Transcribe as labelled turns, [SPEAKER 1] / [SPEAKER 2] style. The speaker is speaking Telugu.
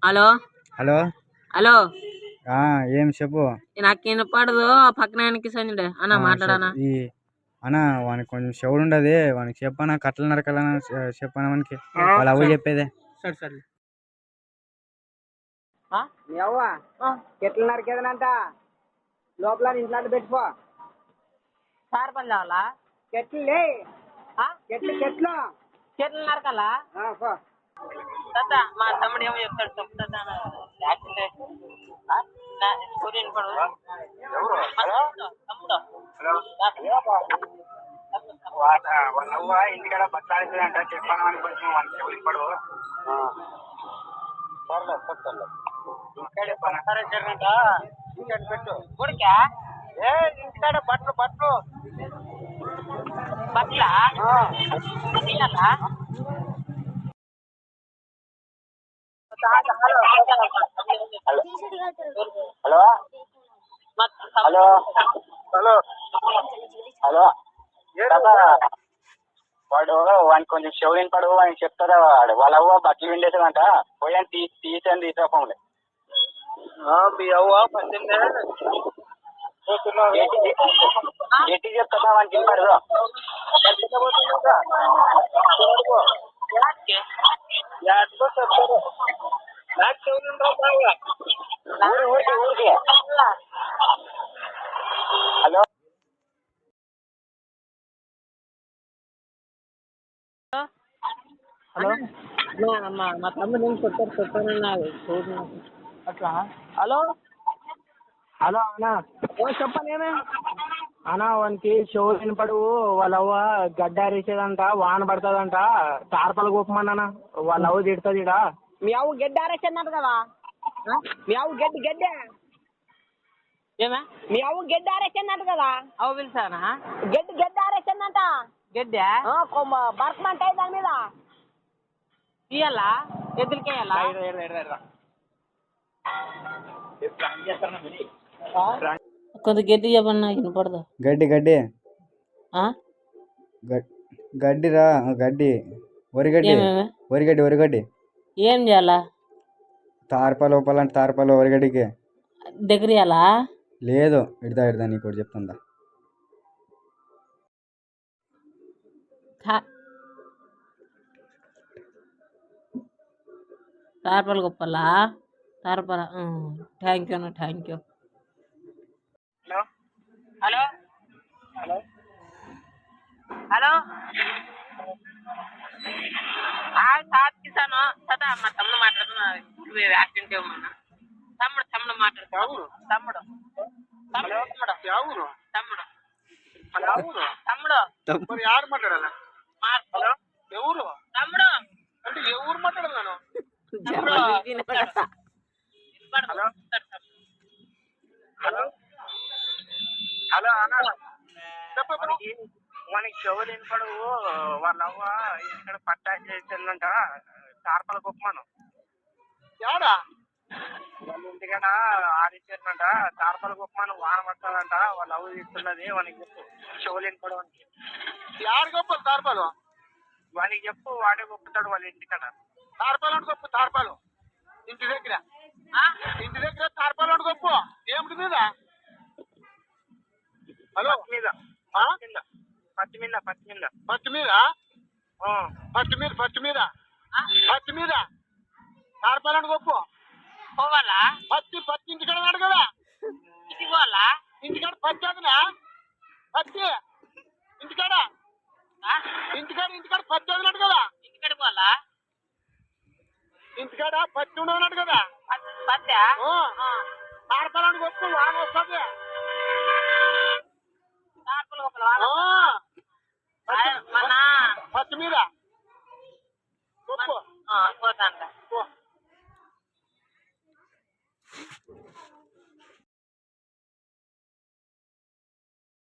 [SPEAKER 1] హలో
[SPEAKER 2] హలో
[SPEAKER 1] హలో
[SPEAKER 2] ఏం చెప్పు.
[SPEAKER 1] నాకు వినపడదు పక్కనానికి సంజుడే అన్న మాట్లాడానా
[SPEAKER 2] అన్నా వానికి కొంచెం చెవుడు ఉండదు. వానికి చెప్పనా కట్టలు నరకాలన్నా చెప్పనా వానికి వాళ్ళ అవ్వ చెప్పేదే.
[SPEAKER 1] సరే సరే
[SPEAKER 3] చెట్లు నరికేదనంట లోపల ఇంట్లో పెట్టుకో.
[SPEAKER 1] సార్ పని కావాలా?
[SPEAKER 3] చెట్లు చెట్లు చెట్లు
[SPEAKER 1] చెట్లు నరకాలా? మా తమ్ముడు ఏమో చెప్తాడు
[SPEAKER 3] తమ్ముడు ఇంటికాడ బట్లాడుతుందంట చెప్పాను అని కొంచెం వాళ్ళకి చెవులు పడు. ఇంటికాడ పెట్టు
[SPEAKER 1] గుడికా
[SPEAKER 3] ఇంటికాడ బట్టలు బట్టలు
[SPEAKER 1] బట్లా
[SPEAKER 3] హలో హలో హలో హలో వాడు వానికి కొంచెం చెవులు పడు వానికి చెప్తారా వాడు వాళ్ళ అవ్వ బట్టలు విండేసాడంట పోయాను తీసాను తీసుకోండి. మీ అవ్వ పద్దెనిమిది ఎట్టి చెప్తున్నా వానికి వినపడదు. చెప్తారు నాకు చెవులు బాగా ఊరికి ఊరికి. హలో
[SPEAKER 1] హలో మా తమ్ముడు కొట్టాను అట్లా. హలో
[SPEAKER 3] హలో అన్నా
[SPEAKER 1] చెప్పండి ఏమే
[SPEAKER 3] అన్నా వానికి చెవులు వినపడు వాళ్ళ అవ్వ గడ్డ అరేసేదంట వాన పడుతుందంట తార్పలు గోపమన్నా వాళ్ళ అవ్వ తిడుతుంది ఇడా.
[SPEAKER 1] మీ అవ్వ గడ్డి ఆరేసిందంట కదా? మీ అవ్వ గడ్డి ఏమే మీ అవ్వ గడ్డి ఆరేసిందంట కదా? అవ్వ పిలిచానా? గడ్డి ఆరేసిందంట. గడ్డి బరకమంటే దాని మీద తీయాలా? ఎద్దులకేయాలా? కొంత గడ్డి చెప్పన్నా వినపడదు.
[SPEAKER 2] గడ్డి గడ్డిరా గడ్డి వరిగడ్డి వరిగడ్డి
[SPEAKER 1] ఏం చేయాలా?
[SPEAKER 2] తార్పాలు ఒప్పాలంటే తార్పాలు వరిగడ్డికి
[SPEAKER 1] దగ్గరయాలా?
[SPEAKER 2] లేదు ఇడదా నీకు ఒకటి చెప్తుందా.
[SPEAKER 1] తార్పాలు గొప్పలా తార్పాల. థ్యాంక్ యూ అన్న thank you. Hello hello hello Kisan సదా మా తమ్ముడు మాట్లాడుతున్నా. యాక్సిడెంట్ ఏమన్నా తమ్ముడు మాట్లాడుతున్నాడు. తమ్ముడు
[SPEAKER 3] ఎవరు మాట్లాడాలా? ఎవరు
[SPEAKER 1] తమ్ముడు
[SPEAKER 3] అంటే ఎవరు మాట్లాడాలను? హలో హలో హలో అన్నా చెప్పండి. మనకి చెవులు వినపడు వాళ్ళ అవ్వ ఇక్కడ పట్టాకి చేసిందంట తార్పల గొప్పమను ఎవడా వాళ్ళ ఇంటికాడ ఆడిచ్చేసినంట తార్పల గొప్పమను వాన పడుతుందంట వాళ్ళ అవ్వ తీస్తున్నది వానికి చెప్పు చెవులు వినపడు వానికి. యారు గొప్పలు తార్పాలు వానికి చెప్పు వాడే గొప్పుతాడు వాళ్ళ ఇంటికాడ. తార్పాలు అంటే గొప్ప తార్పాలు ఇంటి దగ్గర తార్పాలు అంటే గొప్ప ఏమిటి మీద. హలో మీద పత్తి మీద తార్పాలని గొప్ప
[SPEAKER 1] పోవాలా?
[SPEAKER 3] పత్తి ఇంటికాడ నాడు కదా.
[SPEAKER 1] ఇంటికి పోవాలా?
[SPEAKER 3] ఇంటికాడ పత్తి అదనా పత్తి ఇంటికాడ పత్తి అదినట్టు కదా.
[SPEAKER 1] ఇంటికాడ పోవాలా?
[SPEAKER 3] ఇంటికాడ పత్తి ఉండదన్నట్టు కదా.
[SPEAKER 1] పత్తి
[SPEAKER 3] తార్పాలని గొప్ప వాన వస్తుంది. పత్తి మీద గొప్ప
[SPEAKER 1] పోతాంట